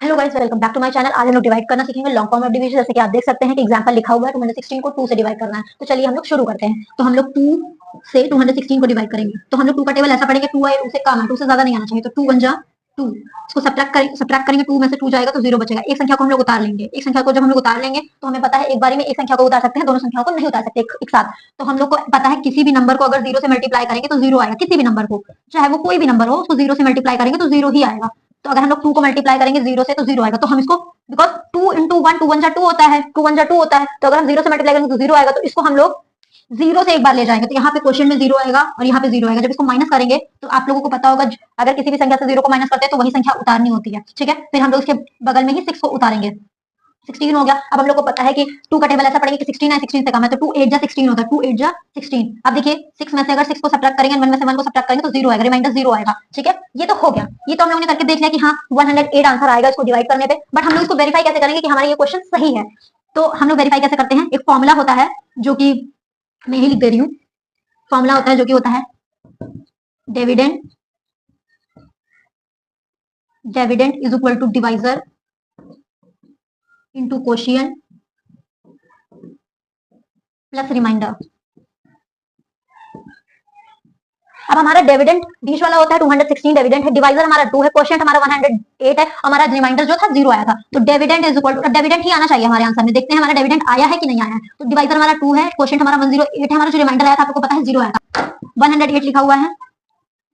Hello guys, welcome back to my channel. आज हम लोग डिवाइड करना सीखेंगे लॉन्ग फॉर्म ऑफ डिवीजन। जैसे कि आप देख सकते हैं कि एग्जांपल लिखा हुआ है 216 को 2 से डिवाइड करना है। तो चलिए हम लोग शुरू करते हैं। तो हम लोग 2 से 216 को डिवाइड करेंगे। तो हम लोग 2 का टेबल ऐसा पढ़ेंगे, 2 आए उससे कम है, 2 से ज्यादा नहीं आना चाहिए। तो 2 1 जा 2, इसको सब्ट्रैक्ट करेंगे, 2 में से 2 जाएगा तो 0 बचेगा। एक संख्या को हम लोग उतार लेंगे। एक संख्या को जब हम लोग उतार लेंगे तो हमें पता है एक बारी में एक संख्या को उतार सकते हैं, दोनों संख्याओं को नहीं उतार सकते एक साथ। तो हम लोग को पता है किसी भी नंबर को अगर 0 से मल्टीप्लाई करेंगे तो 0 आएगा। किसी भी नंबर को, चाहे वो कोई भी नंबर हो, उसको 0 से मल्टीप्लाई करेंगे तो 0 ही आएगा। तो अगर हम लोग 2 को मल्टीप्लाई करेंगे 0 से तो 0 आएगा। तो हम इसको, बिकॉज 2 इंटू 1 2 1 जा 2 होता है, 2 1 जा 2 होता है, तो अगर हम 0 से मल्टीप्लाई करेंगे तो 0 आएगा। तो इसको हम लोग 0 से एक बार ले जाएंगे। तो यहाँ पे क्वेश्चन में 0 आएगा और यहाँ पे 0 आएगा। जब इसको माइनस करेंगे तो आप लोगों को पता होगा, अगर किसी भी संख्या से 0 को माइनस करते हैं तो वही संख्या उतारनी होती है। ठीक है, फिर हम लोग इसके बगल में ही 6 को उतारेंगे। 16 हो गया। अब हम लोग को पता है कि 2 का टेबल ऐसा पढ़ेंगे कि 16 है, 16 से कम है, तो 2 8 जा 16 होता है, 2 8 जा 16। अब देखिए 6 में से अगर 6 को सब्ट्रैक्ट करेंगे, 1 में से 1 को सब्ट्रैक्ट करेंगे तो 0 आएगा, रिमाइंडर 0 आएगा। ठीक है, ये तो हो गया। ये तो हम लोगों ने करके देख लिया कि हाँ 108 आंसर आएगा इसको डिवाइड करने पे। बट हम लोग इसको वेरीफाई कैसे करेंगे कि हमारा ये क्वेश्चन सही है? तो हम लोग वेरीफाई कैसे करते हैं? एक फॉर्मूला होता है जो कि मैं यही लिख दे रही हूँ। फॉर्मूला होता है जो कि होता है dividend is equal to divisor into quotient plus remainder. अब हमारा डिविडेंड बीच वाला होता है 216, डिविडेंड है, डिवाइजर हमारा 2 है, क्वोशिएंट हमारा 108 है, हमारा रिमाइंडर जो था 0 आया था। तो dividend is equal to, dividend ही आना चाहिए हमारे आंसर में। देखते हैं हमारा डिविडेंड आया है कि नहीं आया है। तो डिवाइजर हमारा 2 है, क्वोशिएंट हमारा 108 है, हमारा जो रिमाइंडर आया था आपको पता है 0 आया था। 108 लिखा हुआ है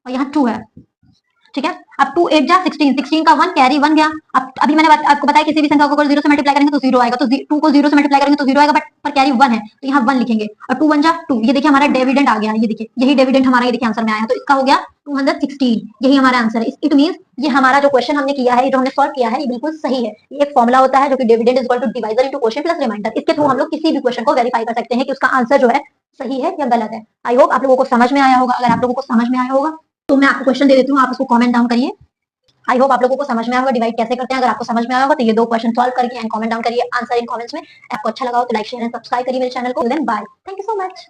और यहाँ 2 है। ठीक है, अब 2 8 जा 16, 16 का 1 कैरी 1 गया। अब अभी मैंने आपको बताया किसी भी संख्या को अगर 0 से मल्टीप्लाई करेंगे तो 0 आएगा। तो 2 को 0 से मल्टीप्लाई करेंगे तो 0 आएगा, बट पर कैरी 1 है तो यहाँ 1 लिखेंगे। और 2 1 जा 2, ये देखिए हमारा डिविडेंड आ गया। ये देखिए यही डिविडेंड हमारा, ये देखिए आंसर में आया। तो इसका हो गया 216, यही हमारा आंसर है। इट मींस ये हमारा जो क्वेश्चन हमने किया है, जो हमने सॉल्व किया है, ये बिल्कुल सही है। ये एक फॉर्मूला होता है जो कि dividend is equal to divisor into quotient plus remainder. इसके थ्रू हम लोग किसी भी क्वेश्चन को वेरीफाई कर सकते हैं कि उसका आंसर जो है सही है या गलत है। आई होप आप लोगों को समझ में आया होगा। अगर आप लोगों को समझ में आया होगा तो मैं आपको क्वेश्चन दे देती हूँ, आप उसको कमेंट डाउन करिए। आई होप आप लोगों को समझ में आया होगा डिवाइड कैसे करते हैं। अगर आपको समझ में आया होगा तो ये 2 क्वेश्चन सॉल्व करके एंड कमेंट डाउन करिए आंसर इन कमेंट्स में। आपको अच्छा लगा हो तो लाइक शेयर एंड सब्सक्राइब करिए मेरे चैनल को। Then bye, thank you so much.